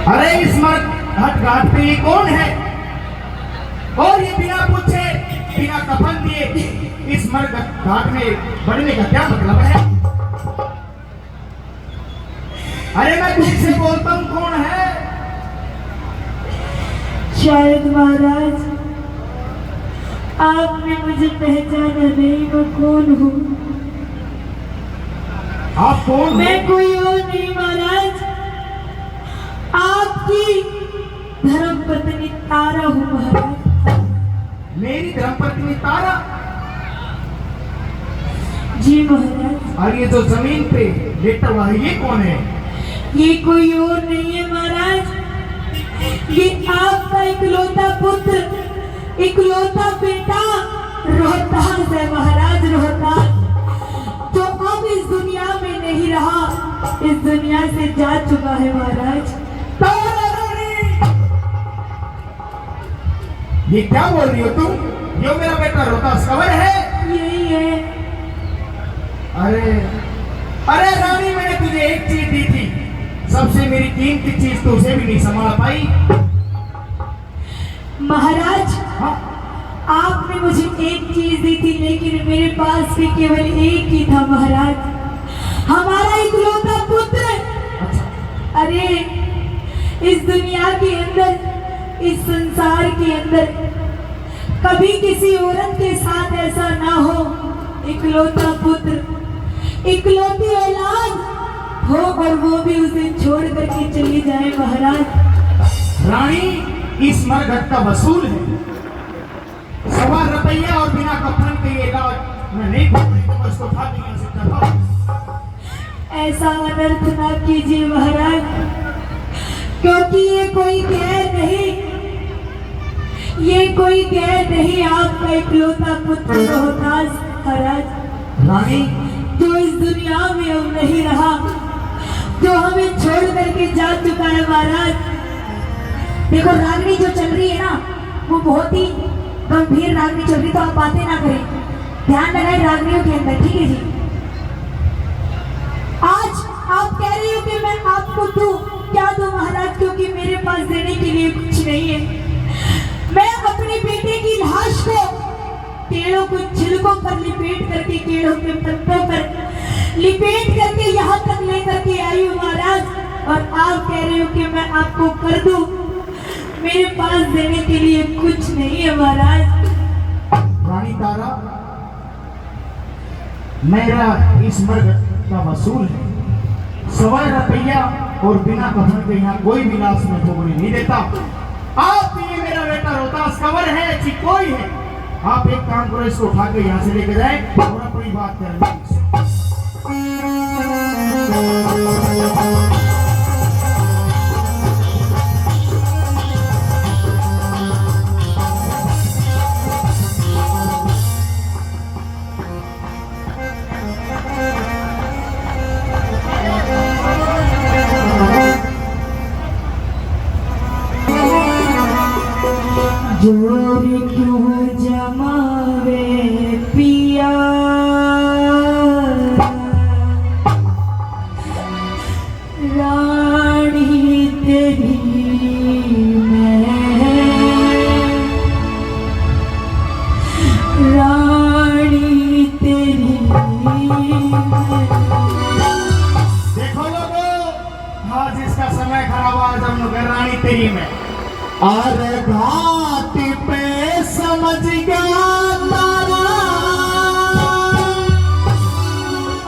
अरे इस मर्द घाट पे ये कौन है? और ये बिना पूछे बिना कफन दिए इस मर्द घाट में बढ़ने का क्या मतलब है? अरे मैं तुझसे बोलता हूँ, कौन है? शायद महाराज आपने मुझे पहचाना नहीं, मैं कौन हूँ? आप कौन? मैं कोई और नहीं महाराज, आपकी धर्मपत्नी तारा हूँ महाराज। मेरी धर्मपत्नी तारा? जी महाराज। और ये जो जमीन पे लेटा हुआ है ये कौन है? ये कोई और नहीं है महाराज, ये आपका इकलौता पुत्र, इकलौता बेटा रोहतास है महाराज, रोहतास, जो अब इस दुनिया में नहीं रहा, इस दुनिया से जा चुका है महाराज। ये क्या बोल रही हो तुम? ये मेरा बेटा रोहतास कंवर है? यही है। अरे अरे रानी, मैंने तुझे एक चीज दी थी, सबसे मेरी कीमती चीज तो उसे भी नहीं संभाल पाई। महाराज हाँ? आपने मुझे एक चीज दी थी, लेकिन मेरे पास भी केवल एक ही था महाराज, हमारा इकलौता पुत्र। अच्छा। अरे इस दुनिया के अंदर, इस संसार के अंदर कभी किसी औरत के साथ ऐसा ना हो, इकलौता पुत्र, इकलौती औलाद हो और वो भी उस दिन छोड़ करके चली जाए महाराज। रानी, इस मरघट का वसूल है ₹1.25 और बिना कफन के ये इलाज मैं नहीं कर रही, तो इसको उठा के यहाँ से चढ़ाओ। ऐसा अनर्थ ना कीजिए महाराज, क्योंकि ये कोई गैर नहीं, ये कोई गैर नहीं, आपका इकलौता पुत्र रोहतास महाराज, रानी जो इस दुनिया में अब नहीं रहा, जो हमें छोड़ करके जा चुका है महाराज। देखो रागनी जो चल रही है ना, वो बहुत ही गंभीर रागनी चल रही, तो आप बातें ना करें, ध्यान लगाए रागनियों के अंदर, ठीक है जी। आज आप कह रही हो कि मैं आपको दूं, क्या दूं महाराज, क्योंकि मेरे पास देने के लिए कुछ नहीं है। मैं अपने बेटे की लाश को पेड़ों को छिलकों पर लिपेट करके, पेड़ों के पत्तों पर लिपेट करके यहाँ तक लेकर के आई हूँ महाराज, और आप कह रहे हो कि मैं आपको कर दूं, मेरे पास देने के लिए कुछ नहीं है महाराज। रानी तारा, मेरा इस मरघट का वसूल है ₹1.25 और बिना कफन के यहाँ कोई भी लाश में ठोकरी नहीं देता। आप ये मेरा बेटा रोहतास कंवर है कि कोई है, आप एक काम करो, इसको उठा के यहाँ से लेके जाए और अपनी बात करें। जोर क्यों जमावे पिया, रानी तेरी मैं, रानी तेरी देखो लोगों, आज इसका समय खराब, आज हम लोग रानी तेरी में और घाट पे समझ गया तारा,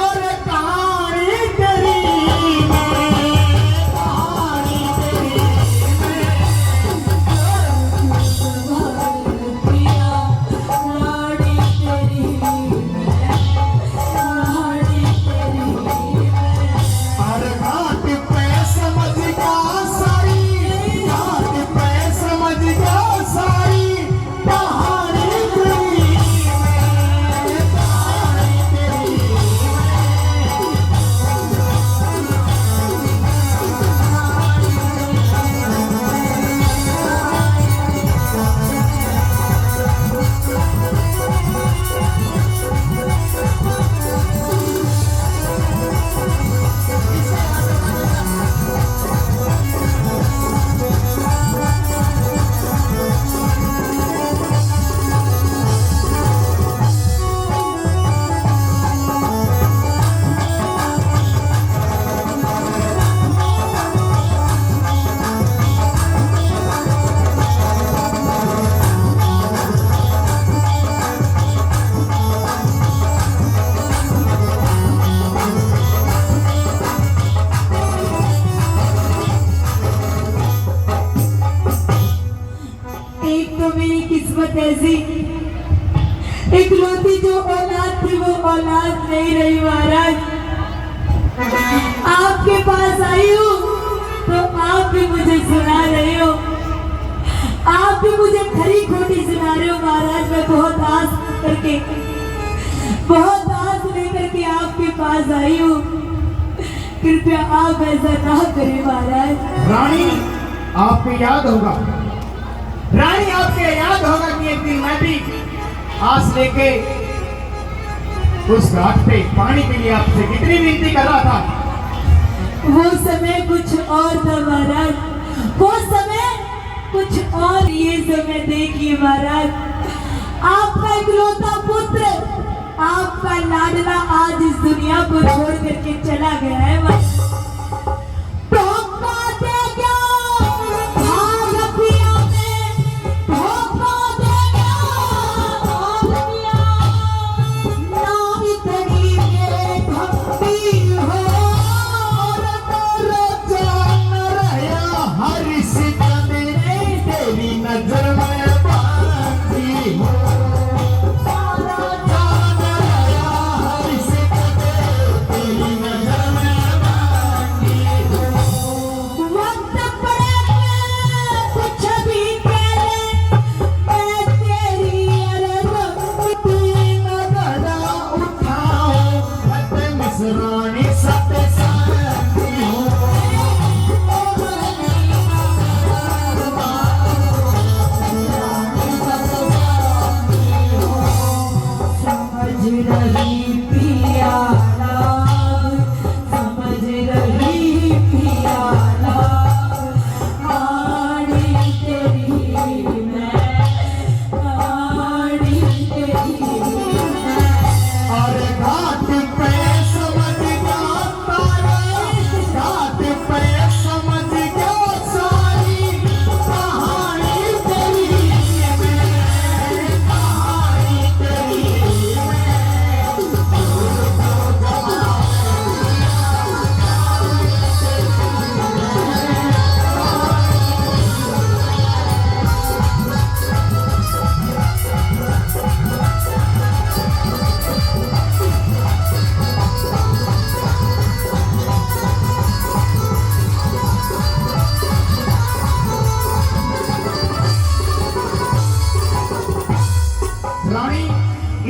और कहानी तेरी में, कहानी तेरी और घाट पे समझ गया सारी, घाट पे समझ गया सारी कहानी जैसी इकलौती जो औलाद थी वो औलाद नहीं रही महाराज। आपके पास आई हूँ तो आप भी मुझे सुना रहे हो, आप भी मुझे खरी खोटी सुना रहे हो महाराज। मैं बहुत आस लेकर के आपके पास आई हूँ, कृपया आप ऐसा ना करें महाराज। रानी आपको याद होगा, रानी आपके याद होगा कि एक दिन मैं भी आस लेके उस घाट पे पानी के लिए आपसे कितनी विनती कर रहा था। वो समय कुछ और था महाराज, वो समय कुछ और। ये समय देखिए महाराज, आपका इकलौता पुत्र, आपका लाडला आज इस दुनिया को छोड़ करके चला गया है।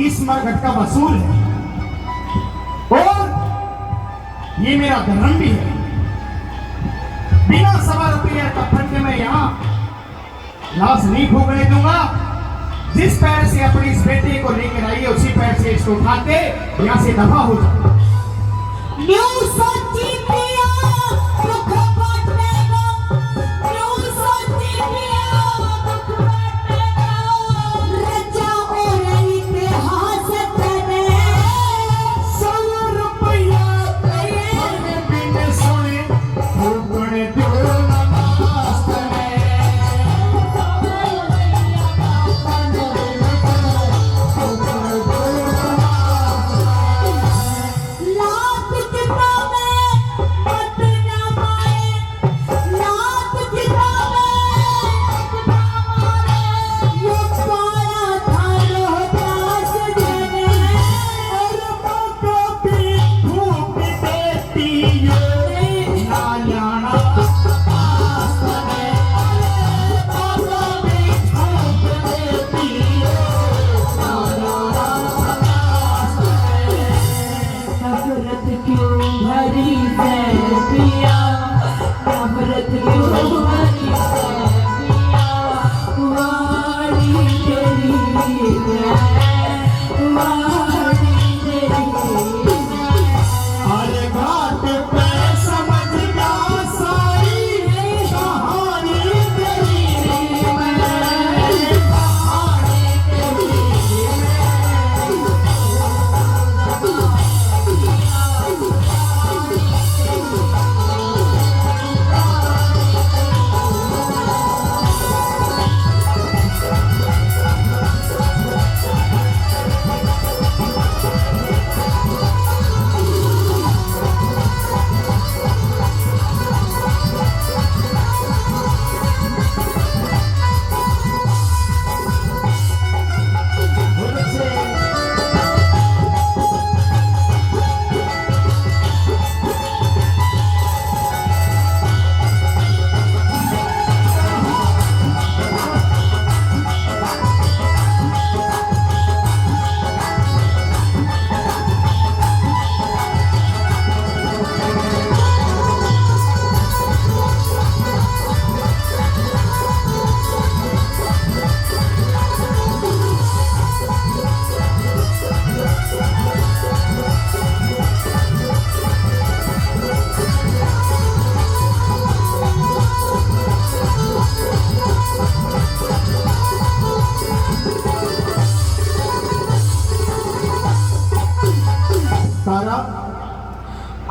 इस मरघट का वसूल है और ये मेरा धर्म भी है। बिना सवा रुपये कफन के मैं यहाँ लाश नहीं फूकने दूंगा। जिस पैर से अपनी इस बेटे को लेकर आई है उसी पैर से इसको उठा के यहाँ से दफा हो जाए। लाख कितना में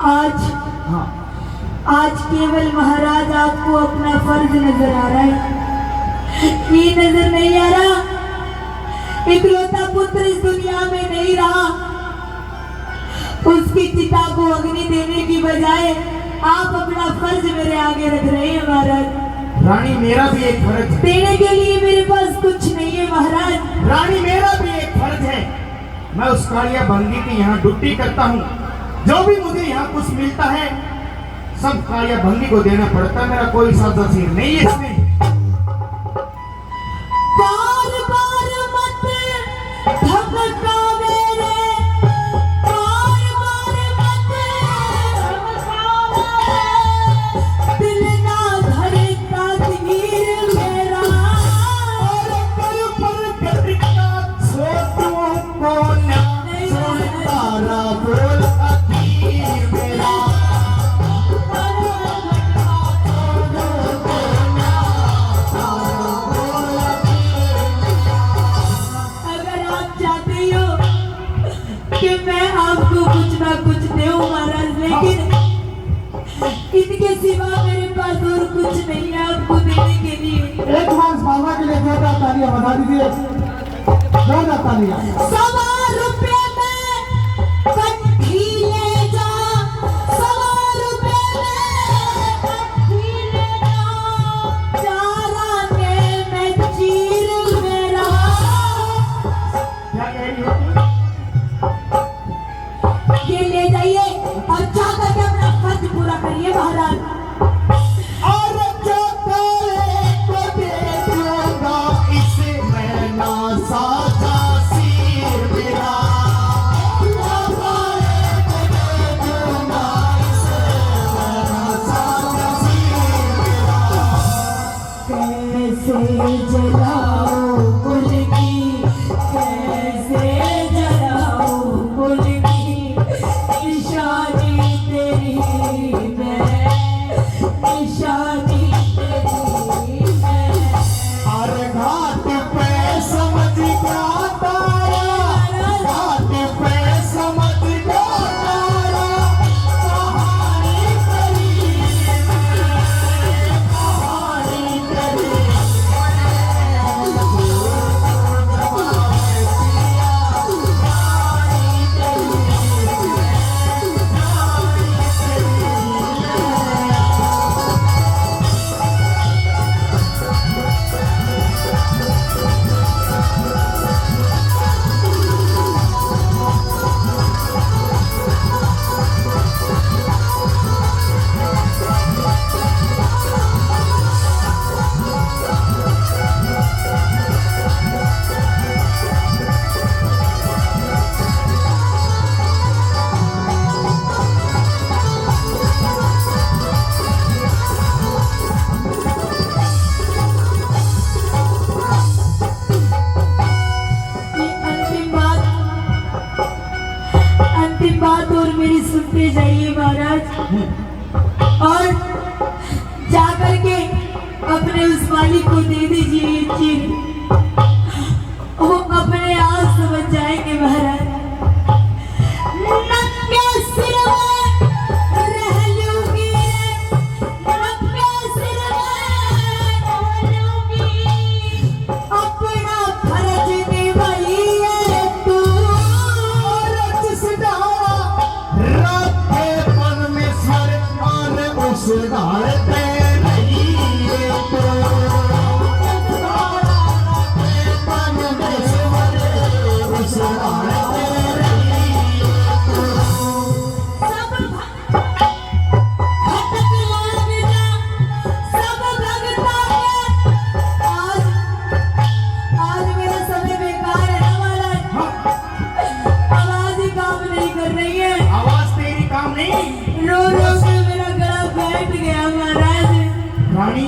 आज हाँ, आज केवल महाराज आपको अपना फर्ज नजर आ रहा है, ये नजर नहीं आ रहा इकलौता पुत्र इस दुनिया में नहीं रहा, उसकी चिता को अग्नि देने की बजाय आप अपना फर्ज मेरे आगे रख रहे हैं महाराज। रानी मेरा भी एक फर्ज है। देने के लिए मेरे पास कुछ नहीं है महाराज। रानी मेरा भी एक फर्ज है, मैं उस कालिया बंदी की यहाँ ड्यूटी करता हूँ, जो भी मुझे यहाँ कुछ मिलता है सब कालिया बंदी को देना पड़ता है, मेरा कोई साझासीर नहीं है इसमें। बार बार मत धमका मेरे, बार बार मत धमका मेरे, दिल ना धड़का तीर मेरा, और कर पर करता छोटू को ना तारा बोल अकीर मेरा। अगर आप चाहते हो कि मैं आपको कुछ ना कुछ दूं महाराज, लेकिन इनके सिवा मेरे पास और कुछ नहीं है आपको देने के लिए। एक बार बाबा के लिए जोरदार तालियां बजा दीजिए, जोरदार तालियां। 100 रुपये में कट्ठी ले जा, 100 रुपये में कट्ठी ले जा, चारा ने मैं चीर मेरा। क्या कह रही हो? ये ले जाइए और जाकर के अपना फर्ज पूरा करिए महाराज। और जो काले को दे दूंगा इसे मैं ना साझा सीर मेरा। जो काले को दे दूंगा इसे मैं ना साझा सीर मेरा। कैसे जलाओ गुल की, कैसे जलाओ गुल की, निशानी तेरी मैं, निशानी तेरी मैं। हर घाट पे समझ गया तारा, घाट पे समझ गया तारा, कहानी तेरी कहानी तेरी। ये अंतिम बात और मेरी सुनते जाइए महाराज, और जाकर के अपने उस मालिक को दे दीजिए ये चीज, वो अपने आप समझ जाएंगे महाराज। नंगे सिर में रह लूंगी रे, नंगे सिर में रह लूंगी, अपना फर्ज निभाइए तू। जिसका रखे परमेश्वर और उस धारते रहिए तो। परमेश्वर उस धारते रहिए तो। सब भटक लाग जा, सब भगता है। आज मेरा समय बेकार है ना महाराज, आवाज ही काम नहीं कर रही है, आवाज तेरी काम नहीं। रो रो के मेरा गला बैठ गया महाराज। रानी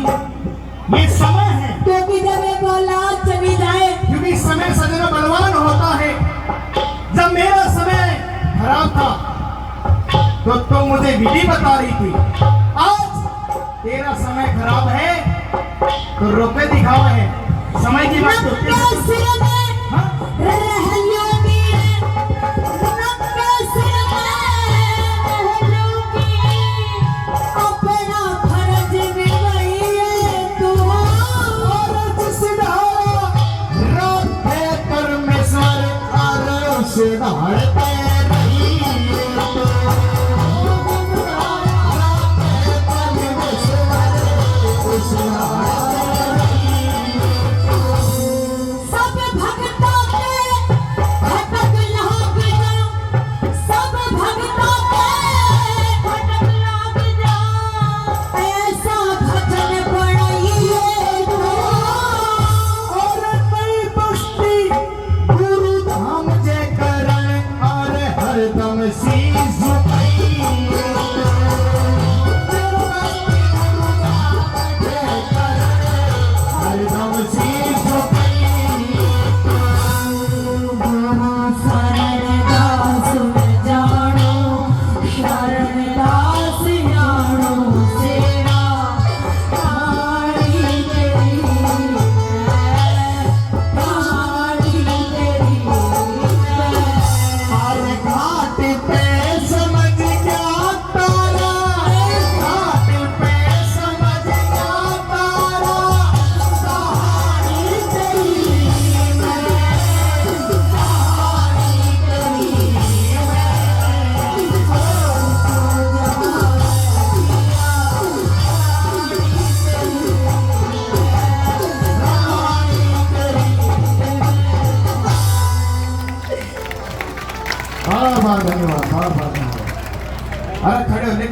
ये समय है, क्योंकि जब एक औलाद चली जाए, क्योंकि समय सजना बलवान होता है। जब मेरा समय खराब था तो मुझे विधि बता रही थी, आज तेरा समय खराब है तो रोके दिखावा है। समय की बात होती नंगे है। सिर में हाँ? रह लूंगी रे, नंगे सिर में रह लूंगी, सुधारते रहिए तो। सब भक्तों के भटक लाग जाओ, सब भक्तों के भटक लाग जाओ, ऐसा भजन पढ़ाइए तो। और कई बस्ती गुरु धाम जे करण और हरदम शीश झुकाइए तो। हरदम शीश झुकाइए शरण दास जानो, शरण दास जानो सेवा, कहानी तेरी है, कहानी तेरी है। और घाट पे समझ गया तारा, घाट पे समझ गया तारा, कहानी तेरी है, कहानी तेरी है। बहुत बहुत धन्यवाद, बहुत बहुत धन्यवाद। अरे खड़े हो, लेकिन